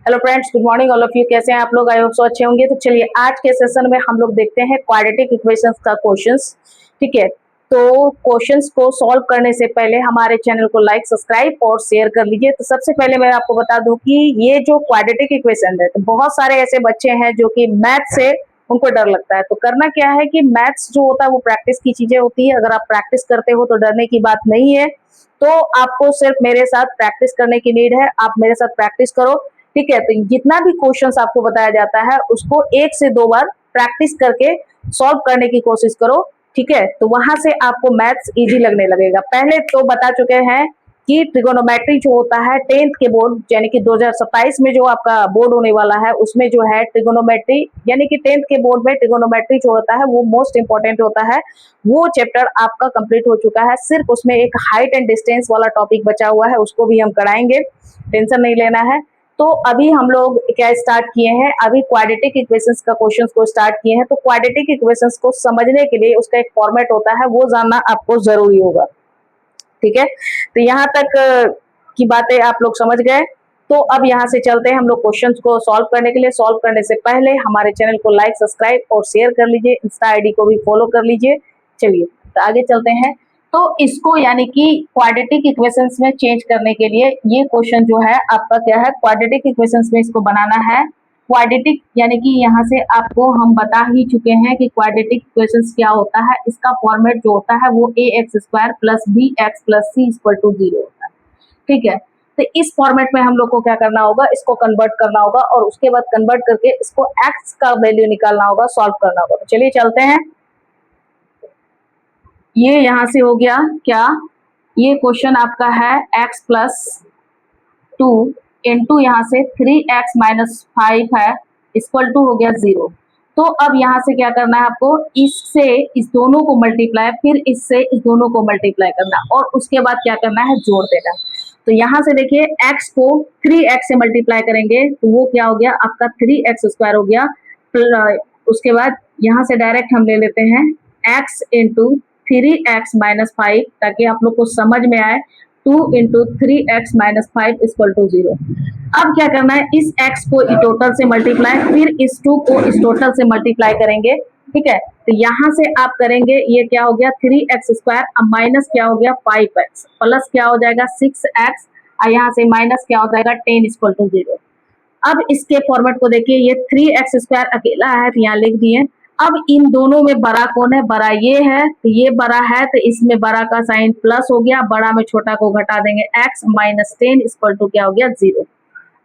Hello friends, good morning all of you. कैसे हैं आप लोग? आई होप सो अच्छे होंगे। तो चलिए आज के सेशन में हम लोग देखते हैं क्वाड्रेटिक इक्वेशंस का क्वेश्चंस। ठीक है, तो क्वेश्चंस को सॉल्व करने से पहले हमारे चैनल को लाइक, सब्सक्राइब और शेयर कर लीजिए। तो सबसे पहले मैं आपको बता दूं कि ये जो क्वाड्रेटिक इक्वेशन है, तो बहुत सारे ऐसे बच्चे हैं जो कि मैथ से उनको डर लगता है। तो करना क्या है कि मैथ्स जो होता है वो प्रैक्टिस की चीजें होती है। अगर आप प्रैक्टिस करते हो तो डरने की बात नहीं है। तो आपको सिर्फ मेरे साथ प्रैक्टिस करने की नीड है। आप मेरे साथ प्रैक्टिस करो। ठीक है, तो जितना भी क्वेश्चंस आपको बताया जाता है उसको 1 से 2 बार प्रैक्टिस करके सॉल्व करने की कोशिश करो। ठीक है, तो वहां से आपको मैथ्स इजी लगने लगेगा। पहले तो बता चुके हैं कि ट्रिगोनोमेट्री जो होता है 10th के बोर्ड यानी कि 2027 में जो आपका बोर्ड होने वाला है उसमें जो है ट्रिगोनोमेट्री यानी कि 10th के बोर्ड में ट्रिगोनोमेट्री जो होता है वो मोस्ट इंपॉर्टेंट होता है। वो चैप्टर आपका कंप्लीट हो चुका है। सिर्फ उसमें एक हाइट एंड डिस्टेंस वाला टॉपिक बचा हुआ है, उसको भी हम कराएंगे, टेंशन नहीं लेना है। तो अभी हम लोग क्या स्टार्ट किए हैं, अभी क्वाड्रेटिक इक्वेशंस का क्वेश्चंस को स्टार्ट किए हैं। तो क्वाड्रेटिक इक्वेशंस को समझने के लिए उसका एक फॉर्मेट होता है, वो जानना आपको जरूरी होगा। ठीक है, तो यहाँ तक की बातें आप लोग समझ गए। तो अब यहाँ से चलते हैं हम लोग क्वेश्चंस को सॉल्व करने के लिए। सॉल्व करने से पहले हमारे चैनल को लाइक, सब्सक्राइब और शेयर कर लीजिए। इंस्टा आईडी को भी फॉलो कर लीजिए। चलिए तो आगे चलते हैं। तो इसको यानी कि क्वाड्रेटिक इक्वेशंस में चेंज करने के लिए ये क्वेश्चन जो है आपका क्या है, क्वाड्रेटिक इक्वेशंस में इसको बनाना है। क्वाड्रेटिक यानी कि यहाँ से आपको हम बता ही चुके हैं कि क्वाड्रेटिक इक्वेशंस क्या होता है। इसका फॉर्मेट जो होता है वो ax² plus bx plus c equal to 0 होता है। ठीक है, तो इस फॉर्मेट में हम लोग को क्या करना होगा, इसको कन्वर्ट करना होगा और उसके बाद कन्वर्ट करके इसको x का वैल्यू निकालना होगा, सॉल्व करना होगा। तो चलिए चलते हैं। ये यहाँ से हो गया क्या, ये क्वेश्चन आपका है x प्लस 2 इंटू यहाँ से 3x माइनस 5 है इक्वल टू हो गया 0। तो अब यहाँ से क्या करना है आपको, इससे इस दोनों को मल्टीप्लाई, फिर इससे इस दोनों को मल्टीप्लाई करना और उसके बाद क्या करना है, जोड़ देना। तो यहाँ से देखिए x को 3x से मल्टीप्लाई करेंगे तो वो क्या हो गया आपका 3x² हो गया। उसके बाद यहाँ से डायरेक्ट हम ले लेते हैं x इंटू 3x माइनस 5 ताकि आप लोग को समझ में आए। 2 into 3x minus 5 equal to 0। अब क्या करना है, इस x को इस टोटल से मल्टीप्लाई, फिर इस 2 को इस टोटल से मल्टीप्लाई करेंगे। ठीक है, तो यहाँ से आप करेंगे, ये क्या हो गया 3x², अब माइनस क्या हो गया 5x, प्लस क्या हो जाएगा 6x और यहाँ से माइनस क्या हो जाएगा 10 इक्वल टू 0। अब इसके फॉर्मेट को देखिए, ये 3x² अकेला है तो यहाँ लिख दिए। अब इन दोनों में बड़ा कौन है, बड़ा ये है, तो ये बड़ा है तो इसमें बड़ा का साइन प्लस हो गया, बड़ा में छोटा को घटा देंगे x माइनस 10 इक्वल टू क्या हो गया 0।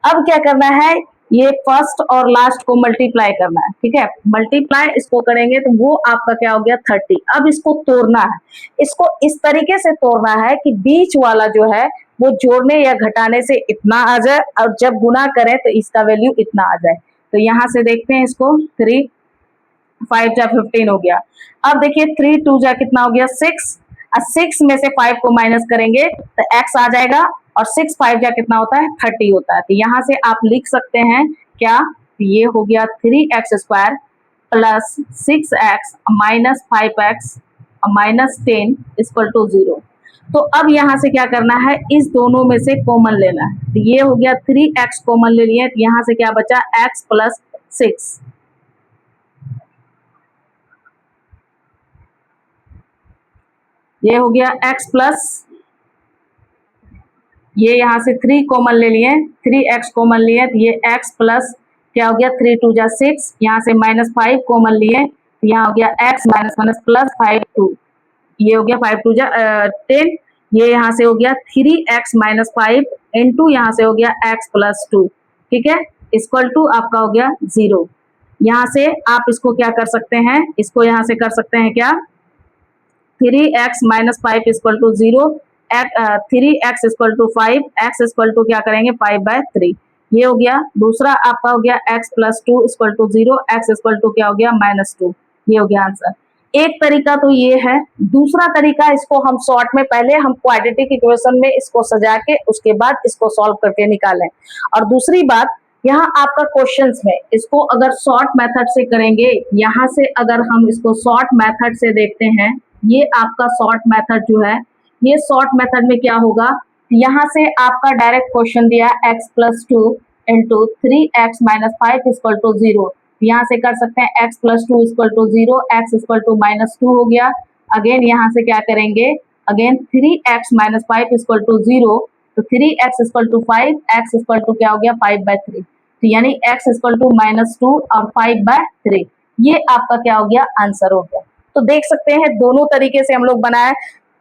अब क्या करना है, ये फर्स्ट और लास्ट को मल्टीप्लाई करना है। ठीक है, मल्टीप्लाई इसको करेंगे तो वो आपका क्या हो गया 30। अब इसको तोड़ना है, इसको इस तरीके से तोड़ना है कि बीच वाला जो है वो जोड़ने या घटाने से इतना आ जाए और जब गुना करें तो इसका वैल्यू इतना आ जाए। तो यहाँ से देखते हैं इसको, 3 5 जा 15 हो गया। अब देखिए 3 2 जा कितना हो गया 6, और 6 में से 5 को माइनस करेंगे तो x आ जाएगा और 6 5 जा कितना होता है 30 होता है। तो यहाँ से आप लिख सकते हैं क्या, ये हो गया 3x² plus 6x minus 5x minus 10 equal to 0। तो अब यहाँ से क्या करना है, इस दोनों में से कॉमन लेना है। तो ये हो गया 3x कॉमन ले लिए, तो यहाँ से क्या बचा x प्लस 6। ये हो गया x प्लस, ये यहाँ से 3 कॉमन ले लिए, 3x कॉमन लिए तो ये x प्लस क्या हो गया 3 2 जा 6, यहाँ से माइनस 5 कॉमन लिए तो यहाँ हो गया x माइनस माइनस प्लस 5 2, ये हो गया 5 2 जा 10, ये यहाँ से हो गया 3x माइनस 5 इंटू यहाँ से हो गया x प्लस 2। ठीक है, इक्वल टू आपका हो गया 0। यहाँ से आप इसको क्या कर सकते हैं, इसको यहाँ से कर सकते हैं क्या, 3x minus 5 equal to 0, 3x equal to 5, x equal to क्या करेंगे 5/3। ये हो गया। दूसरा आपका हो गया x plus 2 equal to 0, x equal to क्या हो गया -2। ये हो गया आंसर। एक तरीका तो ये है। दूसरा तरीका, इसको हम शॉर्ट में पहले हम क्वाड्रेटिक इक्वेशन में इसको सजा के उसके बाद इसको सॉल्व करके निकालें। और दूसरी बात, यहाँ आपका क्वेश्चंस में इसको अगर शॉर्ट मेथड से करेंगे, यहाँ से अगर हम इसको शॉर्ट मेथड से देखते हैं, ये आपका शॉर्ट मेथड जो है, ये शॉर्ट मेथड में क्या होगा, यहाँ से आपका डायरेक्ट क्वेश्चन दिया x plus 2 into 3x-5 equal to 0। यहाँ से कर सकते हैं x plus 2 equal to 0, x equal to -2 हो गया। अगेन यहाँ से क्या करेंगे, अगेन 3x-5 इक्वल टू 0, तो 3x equal to 5, x equal to क्या हो गया 5/3, तो यानी x इक्वल टू -2 और 5/3, ये आपका क्या हो गया आंसर हो गया। तो देख सकते हैं दोनों तरीके से हम लोग बनाए,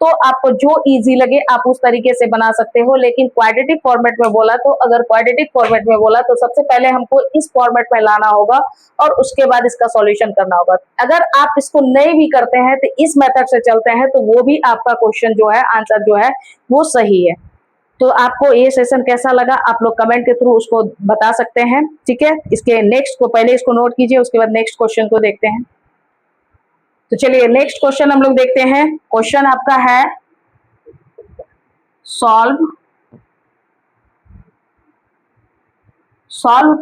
तो आपको जो इजी लगे आप उस तरीके से बना सकते हो। लेकिन क्वाड्रेटिक फॉर्मेट में बोला तो अगर क्वाड्रेटिक फॉर्मेट में बोला तो सबसे पहले हमको इस फॉर्मेट में लाना होगा और उसके बाद इसका सॉल्यूशन करना होगा। अगर आप इसको नहीं भी करते हैं तो इस मेथड से चलते हैं तो वो भी आपका क्वेश्चन जो है, आंसर जो है वो सही है। तो आपको ये सेशन कैसा लगा आप लोग कमेंट के थ्रू उसको बता सकते हैं, ठीक है। इसके नेक्स्ट को पहले इसको नोट कीजिए, उसके बाद नेक्स्ट क्वेश्चन को देखते हैं। तो चलिए नेक्स्ट क्वेश्चन हम लोग देखते हैं। क्वेश्चन आपका है solve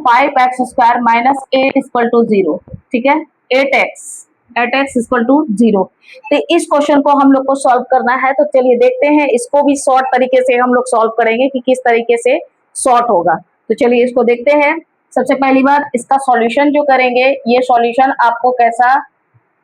5x square minus 8 equal to 0, ठीक है। 8x equal to 0। तो इस क्वेश्चन को हम लोग को सॉल्व करना है, तो चलिए देखते हैं इसको भी शॉर्ट तरीके से हम लोग सॉल्व करेंगे कि किस तरीके से शॉर्ट होगा। तो चलिए इसको देखते हैं। सबसे पहली बात इसका सॉल्यूशन जो करेंगे, ये सॉल्यूशन आपको कैसा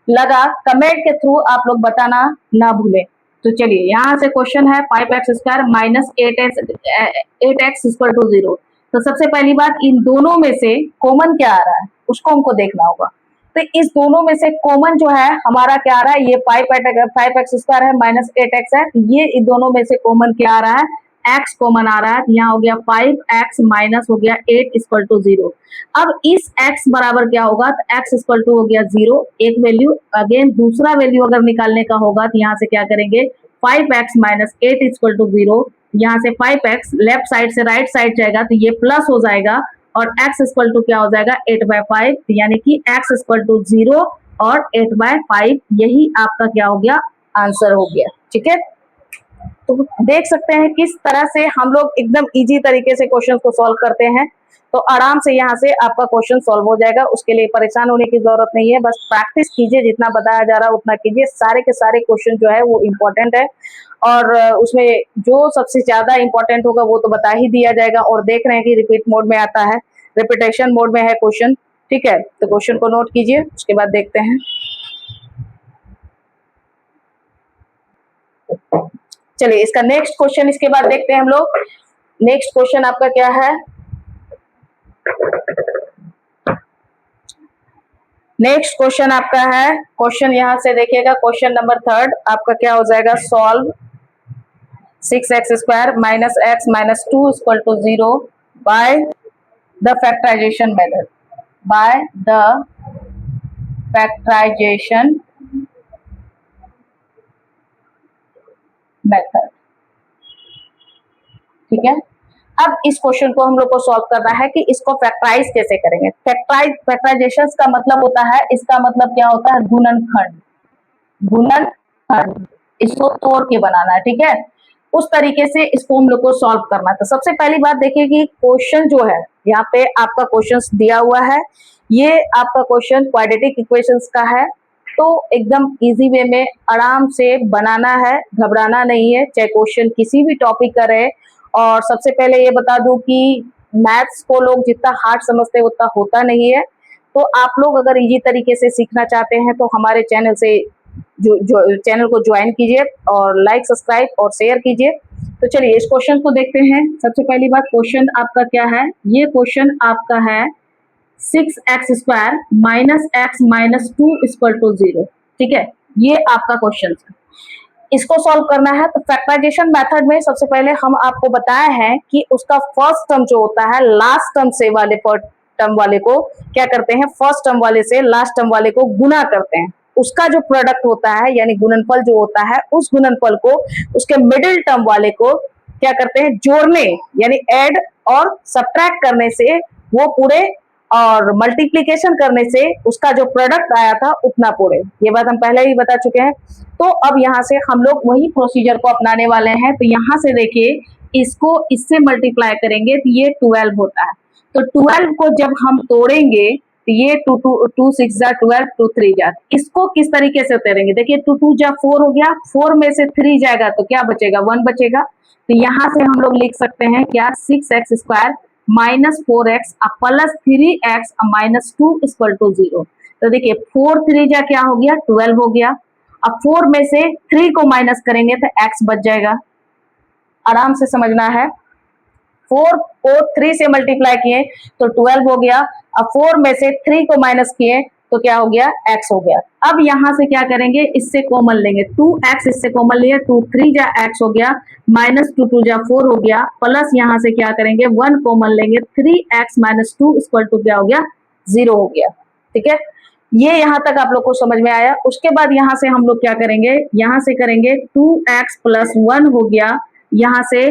लगा कमेंट के थ्रू आप लोग बताना ना भूलें। तो चलिए यहाँ से क्वेश्चन है 5x square minus 8x equal to 0। तो सबसे पहली बात इन दोनों में से कॉमन क्या आ रहा है उसको हमको देखना होगा। तो इस दोनों में से कॉमन जो है हमारा क्या आ रहा है, ये 5x स्क्वायर है माइनस 8x है, ये इन दोनों में से कॉमन क्या आ रहा है, x कॉमन आ रहा है। यहाँ हो गया 5x माइनस हो गया 8 इक्वल टू 0। अब इस x बराबर क्या होगा, तो x इक्वल टू हो गया 0, एक वैल्यू। अगेन दूसरा वैल्यू अगर निकालने का होगा तो यहाँ से क्या करेंगे, 5x माइनस 8 इक्वल टू 0, यहाँ से 5x लेफ्ट साइड से राइट साइड जाएगा तो ये प्लस हो जाएगा और x इक्वल टू क्या हो जाएगा 8/5, यानी कि x इक्वल टू 0 और 8/5, यही आपका क्या हो गया आंसर हो गया, ठीक है। तो देख सकते हैं किस तरह से हम लोग एकदम इजी तरीके से क्वेश्चन को सॉल्व करते हैं। तो आराम से यहाँ से आपका क्वेश्चन सॉल्व हो जाएगा, उसके लिए परेशान होने की जरूरत नहीं है, बस प्रैक्टिस कीजिए, जितना बताया जा रहा है उतना कीजिए। सारे के सारे क्वेश्चन जो है वो इम्पोर्टेंट है और उसमें जो सबसे ज्यादा इम्पोर्टेंट होगा वो तो बता ही दिया जाएगा। और देख रहे हैं कि रिपीट मोड में आता है, रिपीटेशन मोड में है क्वेश्चन, ठीक है। तो क्वेश्चन को नोट कीजिए, उसके बाद देखते हैं। चलिए इसका नेक्स्ट क्वेश्चन इसके बाद देखते हैं हम लोग। नेक्स्ट क्वेश्चन आपका क्या है, नेक्स्ट क्वेश्चन आपका है, क्वेश्चन यहां से देखिएगा, क्वेश्चन नंबर 3 आपका क्या हो जाएगा, solve 6x square minus x minus 2 equal to 0 by the factorisation method, by the factorisation method, ठीक है। अब इस क्वेश्चन को हम लोग को सॉल्व करना है कि इसको फैक्टराइज कैसे करेंगे। फैक्टराइजेशन का मतलब होता है, इसका मतलब क्या होता है, गुणनखंड, गुणनखंड, इसको तोड़ के बनाना है, ठीक है। उस तरीके से इसको हम लोग को सॉल्व करना है। तो सबसे पहली बात देखिए कि क्वेश्चन जो है यहाँ पे आपका क्वेश्चन दिया हुआ है, ये आपका क्वेश्चन क्वाड्रेटिक इक्वेशंस का है, तो एकदम इजी वे में आराम से बनाना है, घबराना नहीं है, चाहे क्वेश्चन किसी भी टॉपिक का रहे। और सबसे पहले ये बता दूं कि मैथ्स को लोग जितना हार्ड समझते हैं उतना होता नहीं है। तो आप लोग अगर इजी तरीके से सीखना चाहते हैं तो हमारे चैनल से जो चैनल को ज्वाइन कीजिए और लाइक सब्सक्राइब और शेयर कीजिए। तो चलिए इस क्वेश्चन को देखते हैं। सबसे पहली बात क्वेश्चन आपका क्या है, ये क्वेश्चन आपका है 6x square minus x minus 2 equal to 0, ठीक है। ये आपका क्वेश्चन है, इसको सॉल्व करना है। तो फैक्टराइजेशन मेथड में सबसे पहले हम आपको बताया है कि उसका फर्स्ट टर्म जो होता है लास्ट टर्म से वाले टर्म वाले को क्या करते हैं, फर्स्ट टर्म वाले से लास्ट टर्म वाले को गुना करते हैं। उसका जो प्रोडक्ट होता है यानी गुणनफल जो होता है, उस गुणनफल को उसके मिडिल टर्म वाले को क्या करते हैं, जोड़ने यानी ऐड और सब्ट्रैक्ट करने से वो पूरे और मल्टीप्लीकेशन करने से उसका जो प्रोडक्ट आया था उतना पूरे, ये बात हम पहले ही बता चुके हैं। तो अब यहाँ से हम लोग वही प्रोसीजर को अपनाने वाले हैं। तो यहाँ से देखिए इसको इससे मल्टीप्लाई करेंगे तो ये 12 होता है। तो 12 को जब हम तोड़ेंगे तो ये 2 6 जा 12, 2 3 जा, इसको किस तरीके से तोड़ेंगे, देखिए 2 2 जा 4 हो गया, 4 में से 3 जाएगा तो क्या बचेगा, 1 बचेगा। तो यहाँ से हम लोग लिख सकते हैं क्या, 6x square -4x plus 3x minus 2 equal to 0। तो देखिए 4 3 जा क्या हो गया 12 हो गया। अब 4 में से 3 को माइनस करेंगे तो x बच जाएगा। आराम से समझना है। 4 को 3 से मल्टीप्लाई किए तो 12 हो गया। अब 4 में से 3 को माइनस किए तो क्या हो गया x हो गया। अब यहां से क्या करेंगे, इससे कॉमन लेंगे 2x, इससे कॉमन लिए 2 3 जा x हो गया, माइनस 2 2 जा 4 हो गया, प्लस यहां से क्या करेंगे 1 कॉमन लेंगे 3x माइनस 2 इक्वल टू क्या हो गया 0 हो गया। ठीक है, ये यहां तक आप लोग को समझ में आया। उसके बाद यहां से हम लोग क्या करेंगे, यहां से करेंगे 2x प्लस 1 हो गया, यहां से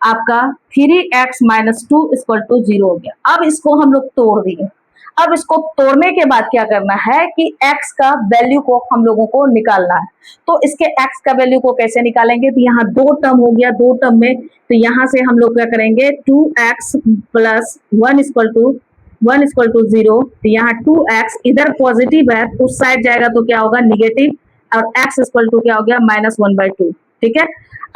आपका 3x माइनस 2 इक्वल टू 0 हो गया। अब इसको हम लोग तोड़ दिए। अब इसको तोड़ने के बाद क्या करना है कि x का वैल्यू को हम लोगों को निकालना है। तो इसके x का वैल्यू को कैसे निकालेंगे, तो यहाँ दो टर्म हो गया, दो टर्म में तो यहाँ से हम लोग क्या करेंगे 2x प्लस 1 इक्वल टू 0। तो यहाँ 2x इधर पॉजिटिव है, उस साइड जाएगा तो क्या होगा नेगेटिव, और x इक्वल टू क्या हो गया -1/2। ठीक है,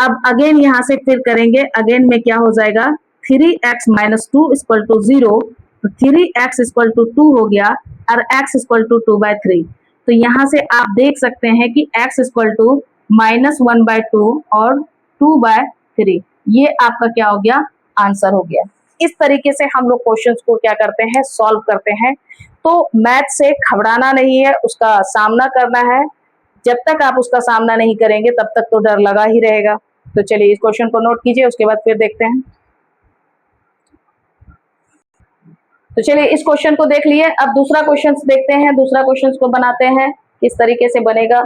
अब अगेन यहाँ से फिर करेंगे, अगेन में क्या हो जाएगा 3x माइनस 2 इक्वल टू 0। तो 3x इक्वल टू 2 हो गया और x इक्वल टू 2/3। तो यहाँ से आप देख सकते हैं कि x इक्वल टू -1/2 और 2/3, ये आपका क्या हो गया आंसर हो गया। इस तरीके से हम लोग क्वेश्चंस को क्या करते हैं सॉल्व करते हैं। तो मैथ से घबराना नहीं है, उसका सामना करना है। जब तक आप उसका सामना नहीं करेंगे तब तक तो डर लगा ही रहेगा। तो चलिए इस क्वेश्चन को नोट कीजिए, उसके बाद फिर देखते हैं। तो चलिए इस क्वेश्चन को देख लिए, अब दूसरा क्वेश्चन देखते हैं, दूसरा क्वेश्चन को बनाते हैं किस तरीके से बनेगा।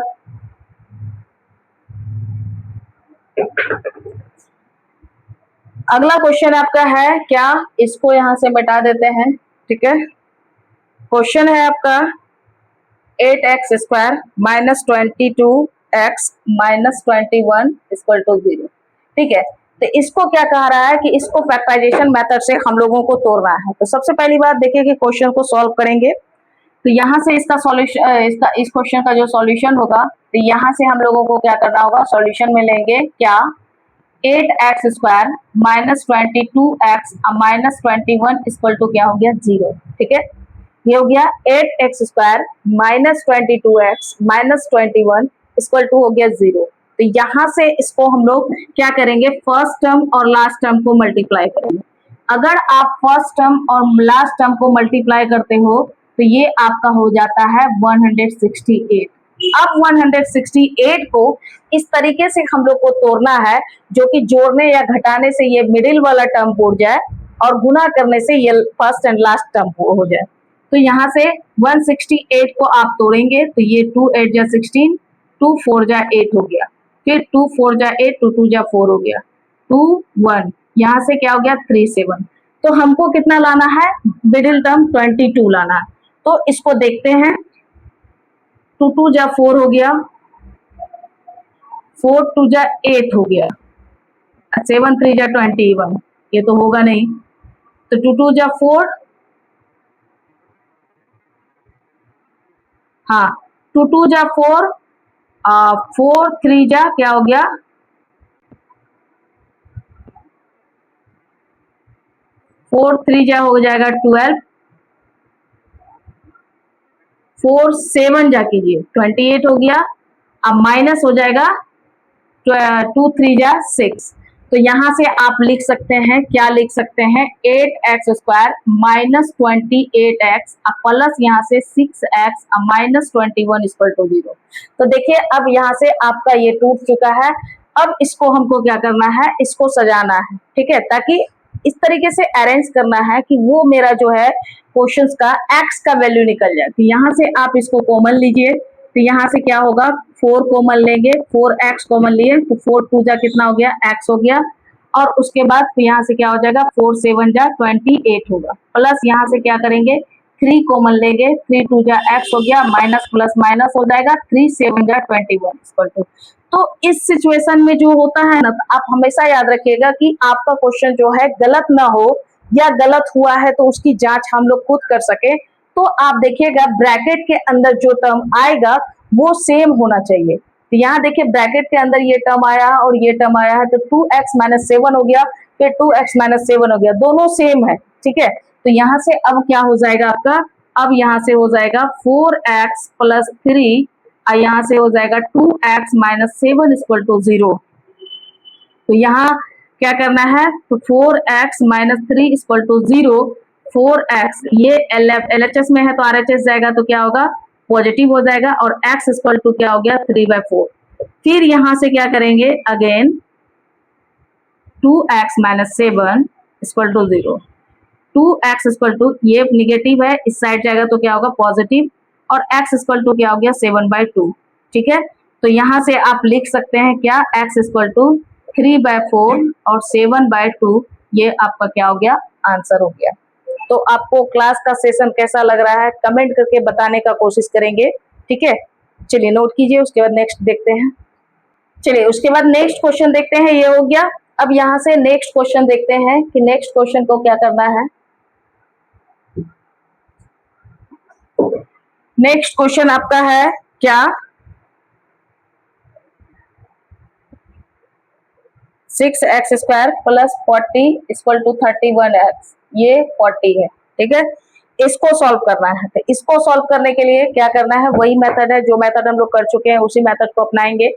अगला क्वेश्चन आपका है क्या, इसको यहां से मिटा देते हैं। ठीक है, क्वेश्चन है आपका 8x square minus 22x minus 21 equal to 0। ठीक है, तो इसको क्या कह रहा है कि इसको फैक्टराइजेशन मेथड से हम लोगों को तोड़ना है। तो सबसे पहली बात देखिए कि क्वेश्चन को सॉल्व करेंगे। तो यहाँ से इसका सॉल्यूशन, इस क्वेश्चन का जो सॉल्यूशन होगा, तो यहाँ से हम लोगों को क्या करना होगा, सॉल्यूशन में लेंगे क्या 8x square minus 22x minus 21 equal to क्या हो गया 0। ठीक है, ये हो गया 8x square minus 22x minus 21 equal to हो गया 0। तो यहाँ से इसको हम लोग क्या करेंगे, फर्स्ट टर्म और लास्ट टर्म को मल्टीप्लाई करेंगे। अगर आप फर्स्ट टर्म और लास्ट टर्म को मल्टीप्लाई करते हो तो ये आपका हो जाता है 168। अब 168 को इस तरीके से हम लोग को तोड़ना है जो कि जोड़ने या घटाने से ये मिडिल वाला टर्म उड़ जाए और गुना करने से ये फर्स्ट एंड लास्ट टर्म हो जाए। तो यहाँ से 168 को आप तोड़ेंगे तो ये 2 8 जा 16, 2 4 जा 8 हो गया, फिर 2 4 जा 8, 2 2 जा 4 हो गया, 2 1, यहाँ से क्या हो गया 3 7। तो हमको कितना लाना है, मिडिल टर्म 22 लाना है। तो इसको देखते हैं, 2 2 जा 4 हो गया, 4 2 जा 8 हो गया, 7 3 जा 21, ये तो होगा नहीं। तो 2 2 जा 4, हाँ 2 2 जा 4, 4 3 जा क्या हो गया 4 3 जा हो जाएगा 12, 4 7 जा कीजिए 28 हो गया। अब माइनस हो जाएगा 2 3 जा 6। तो यहाँ से आप लिख सकते हैं, क्या लिख सकते हैं, 8x square minus 28x plus यहाँ से 6x माइनस 21 इक्वल टू 0। तो देखिए अब यहाँ से आपका ये टूट चुका है। अब इसको हमको क्या करना है, इसको सजाना है। ठीक है, ताकि इस तरीके से अरेंज करना है कि वो मेरा जो है क्वेश्चंस का x का वैल्यू निकल जाए। तो यहाँ से आप इसको कॉमन लीजिए। तो यहाँ से क्या होगा, 4 कॉमन लेंगे, 4x कॉमन लिए तो 4 2 जा कितना हो गया x हो गया, और उसके बाद यहाँ से क्या हो जाएगा 4 7 जा 28 होगा, प्लस यहाँ से क्या करेंगे 3 कॉमन लेंगे, 3 2 जा x हो गया, माइनस प्लस माइनस हो जाएगा, 3 7 जा 21 इक्वल टू। तो इस सिचुएशन में जो होता है ना, तो आप हमेशा याद रखिएगा कि आपका क्वेश्चन जो है गलत ना हो, या गलत हुआ है तो उसकी जांच हम लोग खुद कर सके। तो आप देखिएगा ब्रैकेट के अंदर जो टर्म आएगा वो सेम होना चाहिए। तो यहाँ देखिए ब्रैकेट के अंदर ये टर्म आया और ये टर्म आया है, तो 2x माइनस 7 हो गया, फिर 2x माइनस 7 हो गया, दोनों सेम है। ठीक है। तो यहाँ से अब क्या हो जाएगा आपका, अब यहाँ से हो जाएगा 4x प्लस 3 और यहाँ से हो जाएगा 2x माइनस 7 इक्वल टू 0। तो यहाँ क्या करना है, तो 4x minus 3 equal to 0। 4x ये LHS में है तो RHS जाएगा तो क्या होगा, पॉजिटिव हो जाएगा, और x इक्वल टू क्या हो गया 3/4। फिर यहाँ से क्या करेंगे, again 2x minus 7 equal to 0। 2x equal to, ये निगेटिव है, इस साइड जाएगा तो क्या होगा पॉजिटिव, और x इक्वल टू क्या हो गया 7/2। ठीक है, तो यहाँ से आप लिख सकते हैं क्या, x इक्वल टू 3/4 और 7/2, ये आपका क्या हो गया, आंसर हो गया। तो आपको क्लास का सेशन कैसा लग रहा है कमेंट करके बताने का कोशिश करेंगे। ठीक है, चलिए नोट कीजिए, उसके बाद नेक्स्ट देखते हैं। चलिए उसके बाद नेक्स्ट क्वेश्चन देखते हैं, ये हो गया। अब यहाँ से नेक्स्ट क्वेश्चन देखते हैं कि नेक्स्ट क्वेश्चन को क्या करना है। नेक्स्ट क्वेश्चन आपका है क्या, 6x square plus 40 equal to 31x, ये 40 है। ठीक है, इसको सॉल्व करना है। तो इसको सॉल्व करने के लिए क्या करना है, वही मेथड है जो मेथड हम लोग कर चुके हैं, उसी मेथड को अपनाएंगे।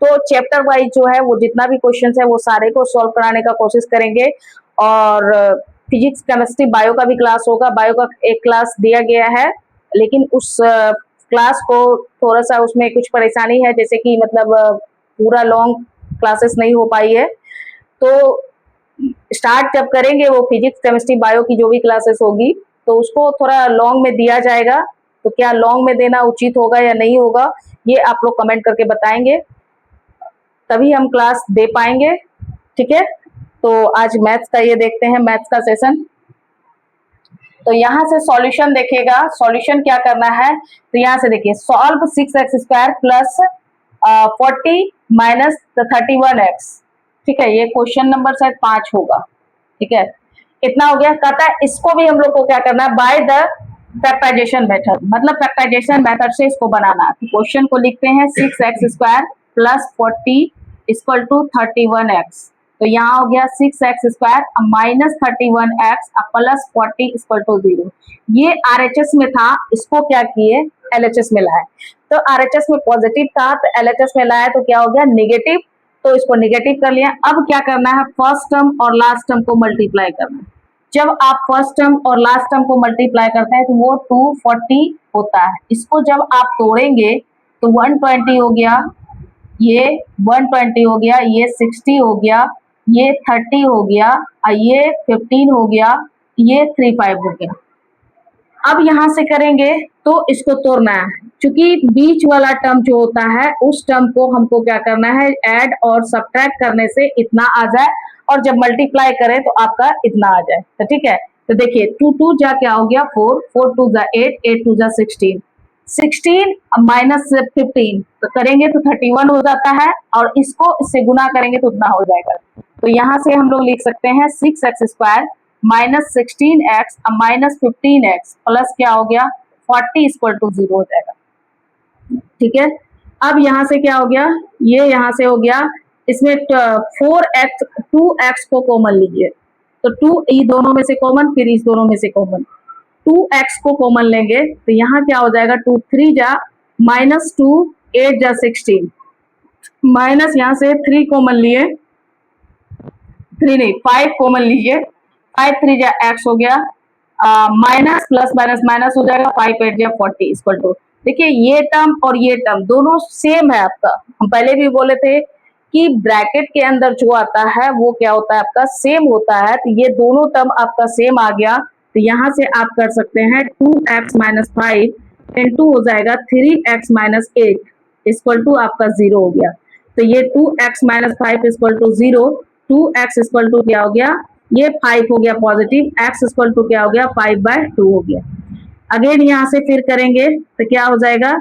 तो चैप्टर वाइज जो है वो जितना भी क्वेश्चन है वो सारे को सॉल्व कराने का कोशिश करेंगे। और फिजिक्स केमिस्ट्री बायो का भी क्लास होगा, बायो का एक क्लास दिया गया है, लेकिन उस क्लास को थोड़ा सा उसमें कुछ परेशानी है, जैसे कि मतलब पूरा लॉन्ग क्लासेस नहीं हो पाई है। तो स्टार्ट जब करेंगे वो फिजिक्स केमिस्ट्री बायो की जो भी क्लासेस होगी, तो उसको थोड़ा लॉन्ग में दिया जाएगा। तो क्या लॉन्ग में देना उचित होगा या नहीं होगा, ये आप लोग कमेंट करके बताएंगे, तभी हम क्लास दे पाएंगे। ठीक है, तो आज मैथ्स का ये देखते हैं, मैथ्स का सेशन। तो यहाँ से सॉल्यूशन देखेगा, सॉल्यूशन क्या करना है, तो यहाँ से देखिए, solve 6x square plus 40 minus 31x। ठीक है, ये क्वेश्चन नंबर शायद 5 होगा। ठीक है, कितना हो गया, कहता है इसको भी हम लोग को क्या करना है, बाय द फैक्टराइजेशन मेथड, मतलब फैक्टराइजेशन मेथड से इसको बनाना। तो क्वेश्चन को लिखते हैं 6x square plus 40 equal to 31x। तो यहाँ हो गया 6x square minus 31x plus 40 equal to 0। ये RHS में था, इसको क्या किए LHS में लाए। तो RHS में पॉजिटिव था तो LHS में लाया तो क्या हो गया नेगेटिव, तो इसको नेगेटिव कर लिया। अब क्या करना है, फर्स्ट टर्म और लास्ट टर्म को मल्टीप्लाई करना है। जब आप फर्स्ट टर्म और लास्ट टर्म को मल्टीप्लाई करते हैं तो वो 240 होता है। इसको जब आप तोड़ेंगे तो 120 हो गया, ये 120 हो गया, ये 60 हो गया, ये 30 हो गया, और ये 15 हो गया, ये 35 हो गया। अब यहाँ से करेंगे तो इसको तोड़ना है, क्योंकि बीच वाला टर्म जो होता है उस टर्म को हमको क्या करना है, ऐड और सब्ट्रैक्ट करने से इतना आ जाए, और जब मल्टीप्लाई करें तो आपका इतना आ जाए। तो ठीक है, तो देखिए 2 2 जा क्या हो गया 4, 4 2 जा 8, 8 2 जा 16, 16 माइनस 15 तो करेंगे तो 31 हो जाता है, और इसको इससे गुना करेंगे तो उतना हो जाएगा। तो यहाँ से हम लोग लिख सकते हैं 6x square minus 16x minus 15x plus क्या हो गया 40 इक्वल टू 0 हो जाएगा। ठीक है, अब यहाँ से क्या हो गया, ये यहाँ से हो गया, इसमें 4x 2x को कॉमन लीजिए, तो 2 ये दोनों में से कॉमन, फिर इस दोनों में से कॉमन, 2x को कॉमन लेंगे तो यहाँ क्या हो जाएगा 2 3 जा माइनस 2 8 जा 16, माइनस यहाँ से 3 कॉमन लिए, 3 नहीं 5 कॉमन लीजिए, 5 3 जा x हो गया, माइनस प्लस माइनस माइनस हो जाएगा, 5 8 जा 40 इक्वल टू। देखिए ये टर्म और ये टर्म दोनों सेम है आपका, हम पहले भी बोले थे कि ब्रैकेट के अंदर जो आता है वो क्या होता है आपका सेम होता है। तो ये दोनों टर्म आपका सेम आ गया, तो यहाँ से आप कर सकते हैं 2x माइनस 5 इंटू हो जाएगा 3x माइनस 8 इक्वल टू आपका 0 हो गया। तो ये 2x minus 5 equal to 0, 2x equal to क्या हो गया, ये 5 हो गया पॉजिटिव, x इक्वल टू क्या हो गया 5/2 हो गया। अगेन यहाँ से फिर करेंगे तो क्या हो जाएगा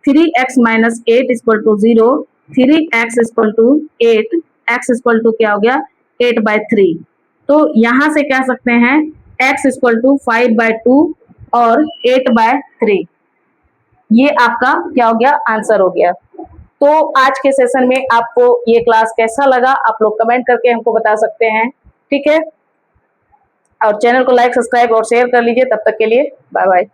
3x minus 8 equal to 0, 3x equal to 8, x equal to क्या हो गया 8/3। तो यहाँ से कह सकते हैं x इक्वल टू 5/2 और 8/3, ये आपका क्या हो गया आंसर हो गया। तो आज के सेशन में आपको ये क्लास कैसा लगा आप लोग कमेंट करके हमको बता सकते हैं। ठीक है, और चैनल को लाइक, सब्सक्राइब और शेयर कर लीजिए। तब तक के लिए बाय बाय।